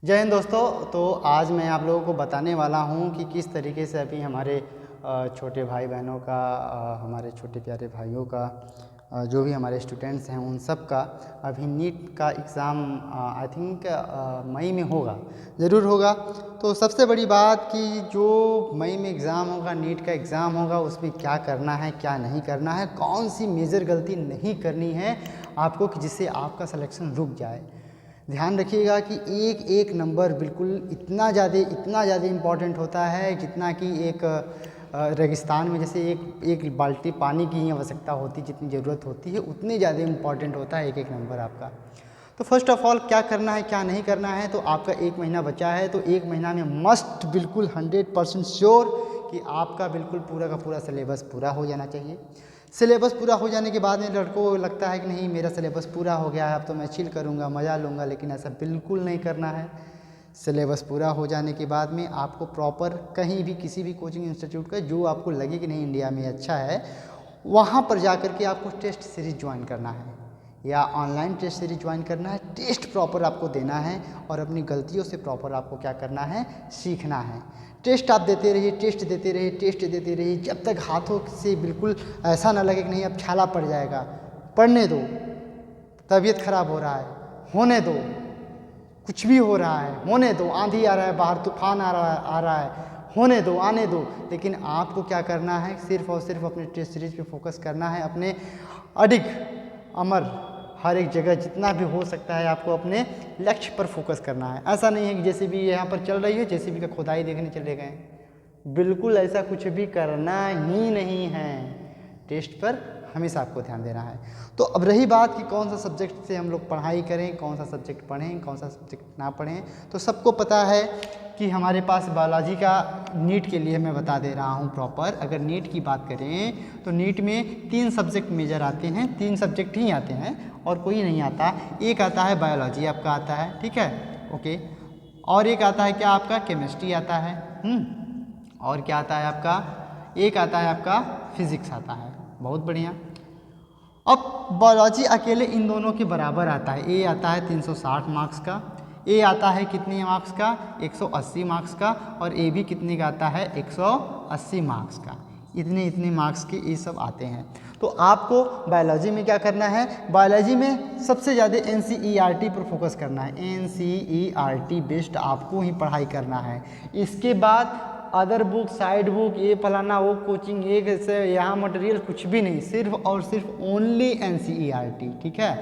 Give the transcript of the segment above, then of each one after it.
जय हिंद दोस्तों। तो आज मैं आप लोगों को बताने वाला हूं कि किस तरीके से अभी हमारे छोटे भाई बहनों का, हमारे छोटे प्यारे भाइयों का, जो भी हमारे स्टूडेंट्स हैं उन सब का अभी नीट का एग्ज़ाम आई थिंक मई में होगा, ज़रूर होगा। तो सबसे बड़ी बात कि जो मई में एग्ज़ाम होगा, नीट का एग्ज़ाम होगा, उसमें क्या करना है क्या नहीं करना है, कौन सी मेजर गलती नहीं करनी है आपको कि जिससे आपका सिलेक्शन रुक जाए। ध्यान रखिएगा कि एक एक नंबर बिल्कुल इतना ज़्यादा इम्पॉर्टेंट होता है जितना कि एक रेगिस्तान में जैसे एक बाल्टी पानी की ही आवश्यकता होती, जितनी ज़रूरत होती है उतनी ज़्यादा इम्पॉर्टेंट होता है एक एक नंबर आपका। तो फर्स्ट ऑफ ऑल क्या करना है क्या नहीं करना है, तो आपका 1 महीना बचा है, तो 1 महीना में मस्ट बिल्कुल 100% श्योर कि आपका बिल्कुल पूरा का पूरा सिलेबस पूरा हो जाना चाहिए। सिलेबस पूरा हो जाने के बाद में लड़कों को लगता है कि नहीं मेरा सिलेबस पूरा हो गया है, अब तो मैं चिल करूँगा, मज़ा लूँगा, लेकिन ऐसा बिल्कुल नहीं करना है। सिलेबस पूरा हो जाने के बाद में आपको प्रॉपर कहीं भी किसी भी कोचिंग इंस्टीट्यूट का जो आपको लगे कि नहीं इंडिया में अच्छा है, वहाँ पर जा कर के आपको टेस्ट सीरीज ज्वाइन करना है या ऑनलाइन टेस्ट सीरीज ज्वाइन करना है। टेस्ट प्रॉपर आपको देना है और अपनी गलतियों से प्रॉपर आपको क्या करना है, सीखना है। टेस्ट आप देते रहिए, टेस्ट देते रहिए, टेस्ट देते रहिए, जब तक हाथों से बिल्कुल ऐसा ना लगे कि नहीं अब छाला पड़ जाएगा। पढ़ने दो, तबीयत खराब हो रहा है, होने दो, कुछ भी हो रहा है होने दो, आंधी आ रहा है बाहर, तूफान आ रहा है, होने दो, आने दो, लेकिन आपको क्या करना है, सिर्फ और सिर्फ अपने टेस्ट सीरीज पे फोकस करना है। अपने अडिग अमर हर एक जगह जितना भी हो सकता है आपको अपने लक्ष्य पर फोकस करना है। ऐसा नहीं है कि जैसे भी यहाँ पर चल रही है जैसे भी का खुदाई देखने चले गए, बिल्कुल ऐसा कुछ भी करना ही नहीं है। टेस्ट पर हमेशा आपको ध्यान देना है। तो अब रही बात कि कौन सा सब्जेक्ट से हम लोग पढ़ाई करें, कौन सा सब्जेक्ट पढ़ें, कौन सा सब्जेक्ट ना पढ़ें, तो सबको पता है कि हमारे पास बायोलॉजी का नीट के लिए मैं बता दे रहा हूँ प्रॉपर। अगर नीट की बात करें तो नीट में 3 सब्जेक्ट मेजर आते हैं, 3 सब्जेक्ट ही आते हैं और कोई नहीं आता। एक आता है बायोलॉजी आपका आता है, ठीक है, ओके। और एक आता है क्या आपका, केमिस्ट्री आता है, और क्या आता है आपका, एक आता है आपका फिजिक्स आता है। बहुत बढ़िया। अब बायोलॉजी अकेले इन दोनों के बराबर आता है। ए आता है 360 मार्क्स का, ए आता है कितने मार्क्स का, 180 मार्क्स का, और ए भी कितने का आता है, 180 मार्क्स का। इतने मार्क्स के ये सब आते हैं। तो आपको बायोलॉजी में क्या करना है, बायोलॉजी में सबसे ज़्यादा NCERT पर फोकस करना है। NCERT बेस्ड आपको ही पढ़ाई करना है। इसके बाद अदर बुक, साइड बुक, ये फलाना वो कोचिंग, ये कैसे यहाँ मटेरियल कुछ भी नहीं, सिर्फ और सिर्फ ओनली NCERT, ठीक है,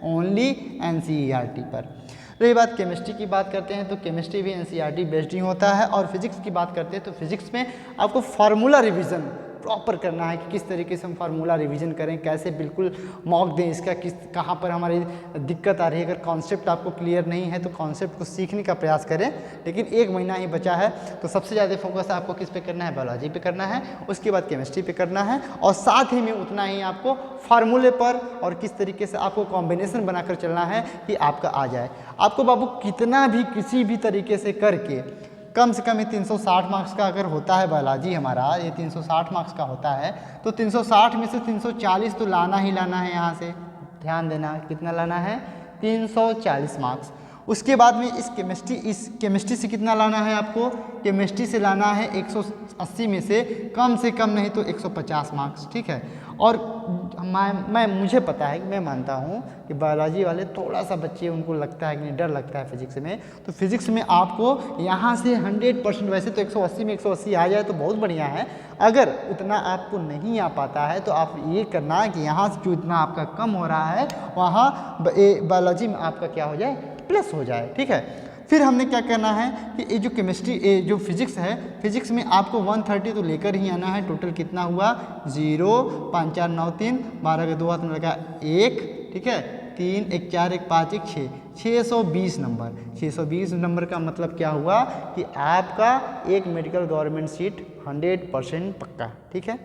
ओनली NCERT पर। रही बात केमिस्ट्री की बात करते हैं तो केमिस्ट्री भी NCERT बेस्ड ही होता है। और फिजिक्स की बात करते हैं तो फिजिक्स में आपको फार्मूला रिवीजन प्रॉपर करना है कि किस तरीके से हम फार्मूला रिवीजन करें, कैसे बिल्कुल मॉक दें, इसका किस कहाँ पर हमारी दिक्कत आ रही है। अगर कॉन्सेप्ट आपको क्लियर नहीं है तो कॉन्सेप्ट को सीखने का प्रयास करें। लेकिन 1 महीना ही बचा है तो सबसे ज़्यादा फोकस आपको किस पे करना है, बायोलॉजी पे करना है, उसके बाद केमिस्ट्री पे करना है, और साथ ही में उतना ही आपको फार्मूले पर और किस तरीके से आपको कॉम्बिनेशन बनाकर चलना है कि आपका आ जाए। आपको बाबू कितना भी किसी भी तरीके से करके कम से कम ये 360 मार्क्स का अगर होता है बायोलॉजी हमारा, ये 360 मार्क्स का होता है, तो 360 में से 340 तो लाना ही लाना है। यहाँ से ध्यान देना, कितना लाना है, 340 मार्क्स। उसके बाद में इस केमिस्ट्री से कितना लाना है आपको, केमिस्ट्री से लाना है 180 में से कम नहीं तो 150 मार्क्स, ठीक है। और मुझे पता है कि मैं मानता हूँ कि बायोलॉजी वाले थोड़ा सा बच्चे उनको लगता है कि डर लगता है फिजिक्स में, तो फिजिक्स में आपको यहाँ से 100%, वैसे तो 180 में 180 आ जाए तो बहुत बढ़िया है। अगर उतना आपको नहीं आ पाता है तो आप ये करना कि यहाँ से जो इतना आपका कम हो रहा है वहाँ बायोलॉजी में आपका क्या हो जाए, प्लस हो जाए, ठीक है। फिर हमने क्या करना है कि ये जो केमिस्ट्री जो फिजिक्स है, फिजिक्स में आपको 130 तो लेकर ही आना है। टोटल कितना हुआ, 0 5 4 9 3, 12 के 2 हाथ में लगा 1, ठीक है, 3 1 4 1 5 1 6, 620 नंबर। 620 नंबर का मतलब क्या हुआ कि आपका एक मेडिकल गवर्नमेंट सीट 100% पक्का, ठीक है।